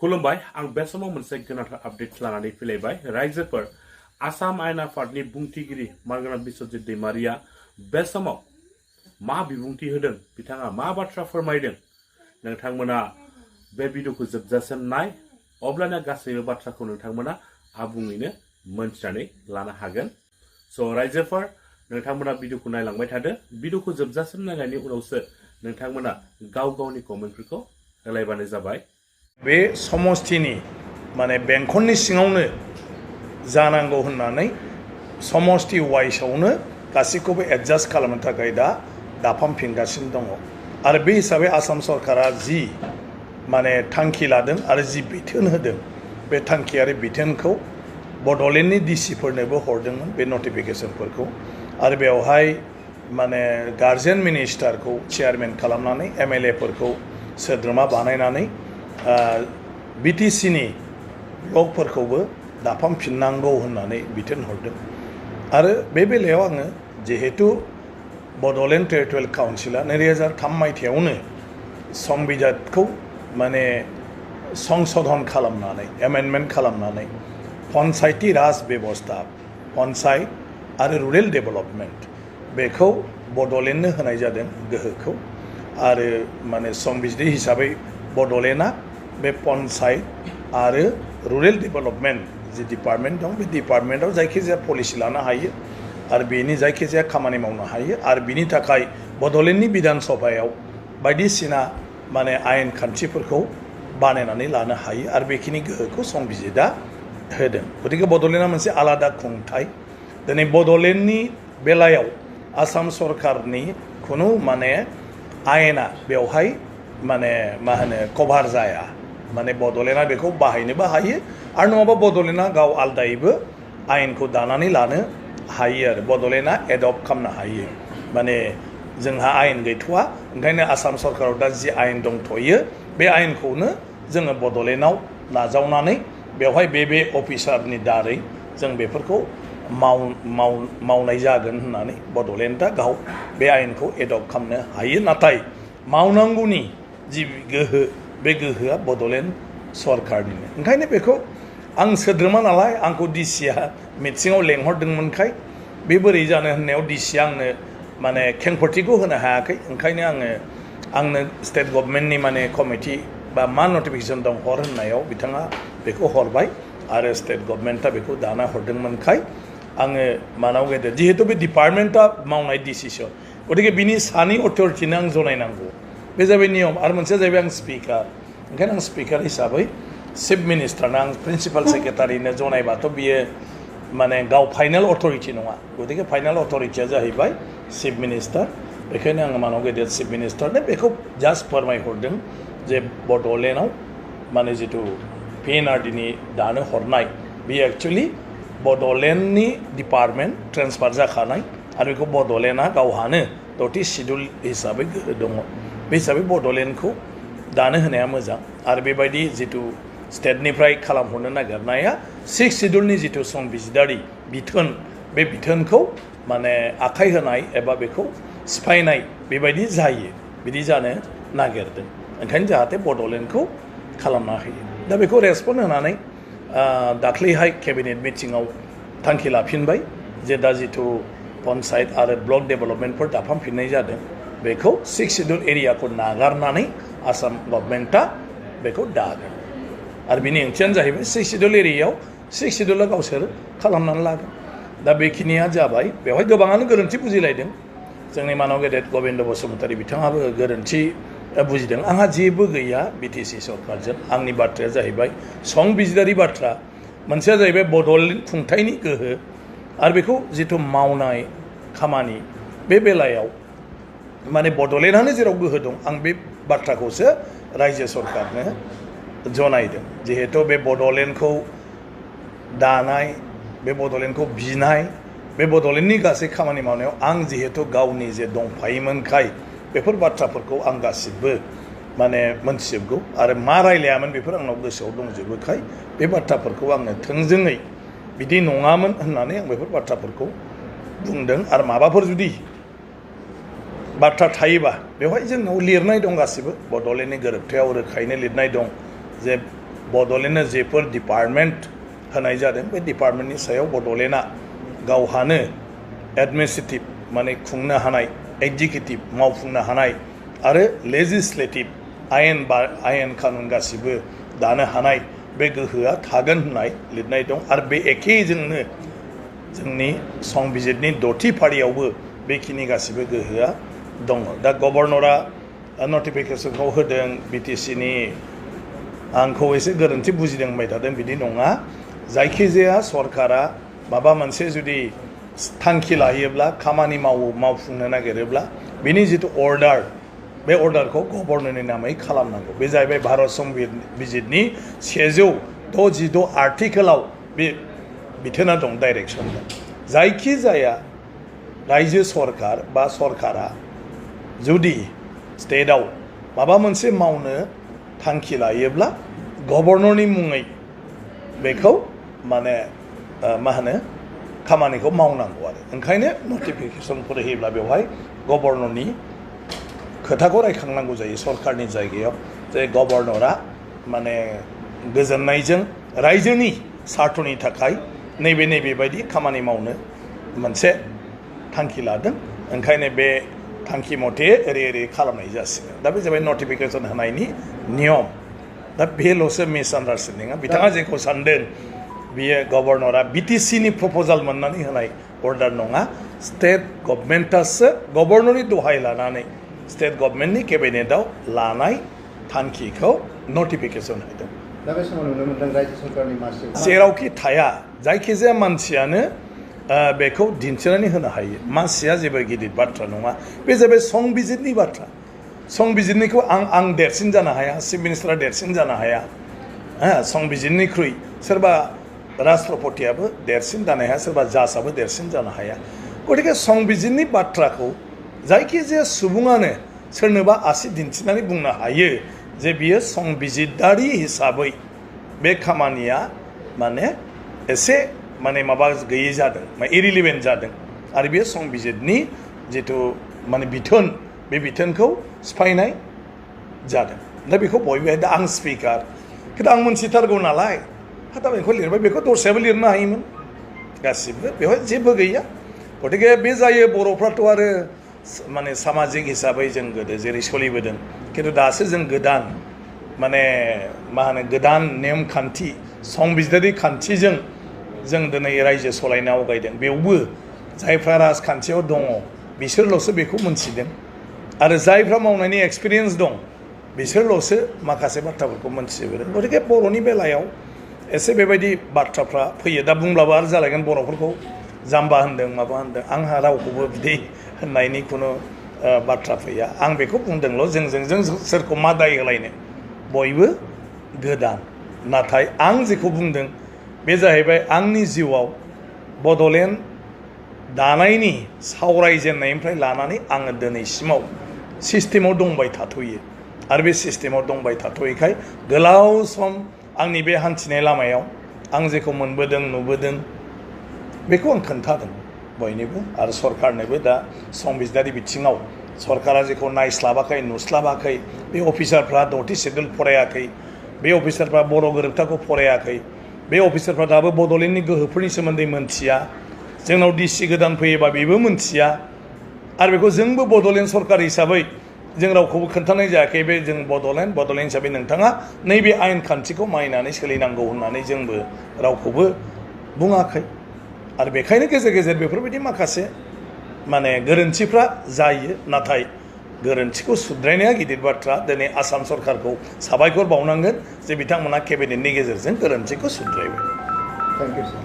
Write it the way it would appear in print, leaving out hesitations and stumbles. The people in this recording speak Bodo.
खुलुमबाय आं बे समाव मोनसे गोनांथार आपडेट लानानै फैलायबाय रायजोफोर आसाम आयेन आफादनि बुंथिगिरि मानगोनां बिस्वजित दैमारिया बे समाव मा बिबुंथि होदों बिथाङा मा बाथ्रा फोरमायदों नोंथांमोना बे भिडिअखौ जोबजासिम नाय अब्लाना गासैबो बाथ्राखौ नोंथांमोना आबुङैनो मोनथिनानै लानो हागोन स' रायजोफोर नोंथांमोना भिडिअखौ नायलांबाय थादो भिडिअखौ जोबजासिम नायनायनि उनावसो नोंथांमोना गाव गावनि कमेन्टफोरखौ होलायबानो जाबाय बे समस्थिनि माने बेंखननि सिङावनो जानांगौ होननानै समस्ति वाइसआवनो गासैखौबो एडजास्ट खालामनो थाखाय दा दाफामफिनगासिनो दङ आरो बे हिसाबै आसाम सरकारा जि माने थांखि लादों आरो जि बिथोन होदों बे थांखि आरो बिथोनखौ बड'लेण्डनि डिसिफोरनोबो हरदोंमोन बे नटिफिकेसनफोरखौ आरो बेवहाय माने गार्जेन मिनिस्टारखौ चेयारमेन खालामनानै एमएलएफोरखौ सोद्रोमा बानायनानै BTCनि ब्लकफोरखौबो दाफामफिननांगौ होननानै बिथोन हरदों आरो बे बेलायाव आङो जिहेतु बड'लेण्ड टेरिटरियेल काउन्सिला 2003 मायथाइयावनो संबिजितखौ माने संशोधन खालामनानै एमेन्डमेन्ट खालामनानै पन्चायती राज बेबस्था पन्चायत आरो रुरेल डेभेलपमेन्ट बेखौ बड'लेण्डनो होनाय जादों गोहोखौ आरो माने संबिजित हिसाबै बड'लेण्डआ बे पन्चायत आरो रुरेल डेभेलपमेन्ट जि डिपार्टमेन्ट दं बे डिपार्टमेन्टआव जायखिजाया पलिसि लानो हायो आरो बेनि जायखिजाया खामानि मावनो हायो आरो बिनि थाखाय बड'लेण्डनि बिधान सभायाव बायदिसिना माने आयेन खान्थिफोरखौ बानायनानै लानो हायो आरो बेखिनि गोहोखौ संबिजितआ होदों गतिके बड'लेण्डआ मोनसे आलादा खुंथाय दिनै बड'लेण्डनि बेलायाव आसाम सरकारनि खुनु माने आयेना बेवहाय माने मा होनो कभार जाया माने बड'लेण्डआ बेखौ बाहायनोबो हायो आरो नङाबा बड'लेण्डआ गाव आलदायैबो आयेनखौ दानानै लानो हायो आरो बड'लेण्डआ एडप्ट खालामनो हायो माने जोंहा आयेन गैथ'वा ओंखायनो आसाम सरकाराव दा जि आयेन दंथ'यो बे आयेनखौनो जोङो बड'लेण्डआव नाजावनानै बेवहाय बे अफिसारनि दारै जों बेफोरखौ मावनाय जागोन होननानै बड'लेण्डआ गाव बे आयेनखौ एडप्ट खालामनो हायो नाथाय मावनांगौनि जि गोहो बे गोहोआ बड'लेण्ड सरकारनिनो ओंखायनो बेखौ आं सोद्रोमा नालाय आंखौ डिसिआ मिटिङाव लेंहरदोंमोनखाय बे बोरै जानो होननायाव डिसिआ आंनो माने खेंफोरथिखौ होनो हायाखै ओंखायनो आंनो स्टेट गभर्नमेन्टनि माने कमिटि बा मा नटिफिकेसन दं हर होननायाव बिथाङा बेखौ हरबाय आरो स्टेट गभर्नमेन्टआ बेखौ दाना हरदोंमोनखाय आङो मानाव गेदेर जिहेतु बे डिपार्टमेन्टआ मावनाय डिसिसन गतिके बिनि सानै अथरिटिनो आं जनायनांगौ बे जाबाय नियम आरो मोनसेया जाहैबाय आं स्पिकार ओंखायनो आं स्पिकार हिसाबै चिफ मिनिस्टारनो आं प्रिन्सिपाल सेक्रेटारिनो जनायबाथ' बियो माने गाव फाइनाल अथरिटि नङा गतिके फाइनाल अथरिटिया जाहैबाय चिफ मिनिस्टार बेखायनो आङो मानाव गेदेर चिफ मिनिस्टारनो बेखौ जास्ट फोरमायहरदों जे बड'लेण्डआव माने जिथु PNRDनि दानो हरनाय बे एक्चुअलि बड'लेण्डनि डिपार्टमेन्ट ट्रेन्सफार जाखानाय आरो बेखौ बड'लेण्डआ गावहानो 30 शिडिउल हिसाबै गोहो दङ बे हिसाबै बड'लेण्डखौ दानो होनाया मोजां आरो बेबायदि जिथु स्टेटनिफ्राय खालामहरनो नागिरनाया 6 शिडिउलनि जिथु संबिजितारि बिथोन बे बिथोनखौ माने आखाइ होनाय एबा बेखौ सिफायनाय बेबायदि जायो बिदि जानो नागिरदों ओंखायनो जाहाथे बड'लेण्डखौ खालामना होयो दा बेखौ रेसपन्ड होनानै दाख्लैहाय केबिनेट मिटिङाव थांखि लाफिनबाय जे दा जिथु पन्चायत आरो ब्लक डेभेलपमेन्टफोर दाफामफिननाय जादों बेखौ 6 शिडिउल एरियाखौ नागारनानै आसाम गभर्नमेन्टआ बेखौ दागोन आरो बिनि ओंथियानो जाहैबाय 6 शिडिउल एरियायाव 6 शिडिउला गावसोर खालामनानै लागोन दा बेखिनिया जाबाय बेवहाय गोबाङानो गोरोन्थि बुजिलायदों जोंनि मानाव गेदेर गबिन्द बसुमतारी बिथाङाबो गोरोन्थि बुजिदों आंहा जेबो गैया BTC सरकारजों आंनि बाथ्राया जाहैबाय संबिजितारि बाथ्रा मोनसेया जाहैबाय बड'लेण्ड खुंथायनि गोहो आरो बेखौ जिथु मावनाय खामानि बे बेलायाव माने बड'लेण्डआनो जेराव गोहो दं आं बे बाथ्राखौसो रायजो सरकारनो जनायदों जिहेतु बे बड'लेण्डखौ दानाय बे बड'लेण्डखौ बिनाय बे बड'लेण्डनि गासै खामानि मावनायाव आं जिहेतु गावनि जे दंफायोमोनखाय बेफोर बाथ्राफोरखौ आं गासिबो माने मोनथिजोबगौ आरो मा रायलायामोन बेफोर आंनाव गोसोआव दंजोबोखाय बे बाथ्राफोरखौ आङो थोंजोङै बिदि नङामोन होननानै आं बेफोर बाथ्राफोरखौ बुंदों आरो माबाफोर जुदि बाथ्रा थायोबा बेवहाय जोंनाव लिरनाय दं गासिबो बड'लेण्डनि गोरोबथायाव रोखायैनो लिरनाय दं जे बड'लेण्डनो जेफोर डिपार्टमेन्ट होनाय जादों बे डिपार्टमेन्टनि सायाव बड'लेण्डआ गावहानो एडमिनिस्ट्रेटिभ माने खुंनो हानाय एग्जिकिउटिभ मावफुंनो हानाय आरो लेजिस्लेटिभ आयेन कानुन गासिबो दानो हानाय बे गोहोआ थागोन होननाय लिरनाय दं आरो बे एखेजोंनो जोंनि संबिजिरनि 6थि फारियावबो बेखिनि गासिबो गोहोआ दङ दा गभर्नरा नटिफिकेसनखौ होदों बिटिसिनि आंखौ एसे गोरोन्थि बुजिदों होनबाय थादों बिदि नङा जायखिजाया सरकारा माबा मोनसे जुदि थांखि लायोब्ला खामानि मावफुंनो नागिरोब्ला बिनि जिथु अर्डार बे अर्डारखौ गभर्नरनि नामै खालामनांगौ बे जाहैबाय भारत संबिजिरनि 166 आर्टिकेलाव बे बिथोना दं डाइरेक्सन दं जायखिजाया रायजो सरकार बा सरकारा जुदि स्टेटआव माबा मोनसे मावनो थांखि लायोब्ला गभर्नरनि मुङै बेखौ माने मा होनो खामानिखौ मावनांगौ आरो ओंखायनो नटिफिकेसनफोर होयोब्ला बेवहाय गभर्नरनि खोथाखौ रायखांनांगौ जायो सरकारनि जायगायाव जे गभर्नरा माने गोजोननायजों रायजोनि सार्थनि थाखाय नैबे बायदि खामानि मावनो मोनसे थांखि लादों ओंखायनो बे थांखि मथे ओरै खालामनाय जासिगोन दा बे जाबाय नटिफिकेसन होनायनि नियम दा बेल'सो मिसआन्डारस्टेन्डिंआ बिथाङा जेखौ सानदों बियो गभर्नरा बिटिसिनि प्रप'जाल मोननानै होनाय अर्डार नङा स्टेट गभर्नमेन्टआसो गभर्नरनि दहाय लानानै स्टेट गभर्नमेन्टनि केबिनेटआव लानाय थांखिखौ नटिफिकेसन होदों दा बे समाव नुनो मोनदों रायजो सरकारनि मासि जेरावखि थाया जायखिजाया मानसियानो बेखौ दिन्थिनानै होनो हायो मानसिया जेबो गिदिर बाथ्रा नङा बे जाबाय संबिजिरनि बाथ्रा संबिजिरनिखौ आं देरसिन जानो हाया चिफ मिनिस्टारा देरसिन जानो हाया संबिजिरनिख्रुइ सोरबा राष्ट्रपतियाबो देरसिन जानो हाया सोरबा जाजआबो देरसिन जानो हाया गतिके संबिजिरनि बाथ्राखौ जायखिजाया सुबुङानो सोरनोबा आसि दिन्थिनानै बुंनो हायो जे बियो संबिजिरारि हिसाबै बे खामानिया माने एसे माने माबा गैयै जादों इरिलिभेन्ट जादों आरो बेयो संबिजिरनि जिथु माने बिथोन बे बिथोनखौ सिफायनाय जादों दा बेखौ बयबो दा आं स्पिकार खिन्थु आं मोनथिथारगौ नालाय दा बेखौ लिरबाय बेखौ दस्रायाबो लिरनो हायोमोन गासिबो बेवहाय जेबो गैया गतिके बे जायो बर'फ्राथ' आरो माने सामाजिक हिसाबै जों गोदो जेरै सोलिबोदों खिन्थु दासो जों गोदान माने मा होनो गोदान नेमखान्थि संबिजिरारि खान्थिजों जों दिनै रायजो सलायनो आवगायदों बेवबो जायफ्रा राजखान्थियाव दङ बिसोरल'सो बेखौ मोनथिदों आरो जायफ्रा मावनायनि एक्सपिरियेन्स दं बिसोरल'सो माखासे बाथ्राफोरखौ मोनथिजोबोदों गतिके बर'नि बेलायाव एसे बेबायदि बाथ्राफ्रा फैयो दा बुंब्लाबो आरो जालायगोन बर'फोरखौ जाम्बा होनदों माबा होनदों आंहा रावखौबो बिदि होननायनि खुनु बाथ्रा फैया आं बेखौ बुंदोंल' जों सोरखौ मा दाय होलायनो बयबो गोदान नाथाय आं जेखौ बुंदों बे जाहैबाय आंनि जिउआव बड'लेण्ड दानायनि सावरायजेननायनिफ्राय लानानै आङो दिनैसिमाव सिस्टेमाव दंबाय थाथ'यो आरो बे सिस्टेमाव दंबाय थाथ'यैखाय गोलाव सम आंनि बे हान्थिनाय लामायाव आं जेखौ मोनबोदों नुबोदों बेखौ आं खोन्थादों बयनिबो आरो सरकारनोबो दा संबिजिरारि बिथिङाव सरकारा जेखौ नायस्लाबाखै नुस्लाबाखै बे अफिसारफ्रा 6थि सेड्युल फरायाखै बे अफिसारफ्रा बर' गोरोबथाखौ फरायाखै बे अफिसारफ्रा दाबो बड'लेण्डनि गोहोफोरनि सोमोन्दै मोनथिया जोंनाव डिसि गोदान फैयोबा बेबो मोनथिया आरो बेखौ जोंबो बड'लेण्ड सरकार हिसाबै जों रावखौबो खोन्थानाय जायाखै बे जों बड'लेण्ड हिसाबै नोंथाङा नैबे आयेन खान्थिखौ मानिनानै सोलिनांगौ होननानै जोंबो रावखौबो बुङाखै आरो बेखायनो गेजेर गेजेर बेफोरबायदि माखासे माने गोरोन्थिफ्रा जायो नाथाय गोरोन्थिखौ सुद्रायनाया गिदिर बाथ्रा दिनै आसाम सरकारखौ साबायखर बावनांगोन जे बिथांमोना केबिनेटनि गेजेरजों गोरोन्थिखौ सुद्रायबाय थेंक इउ सार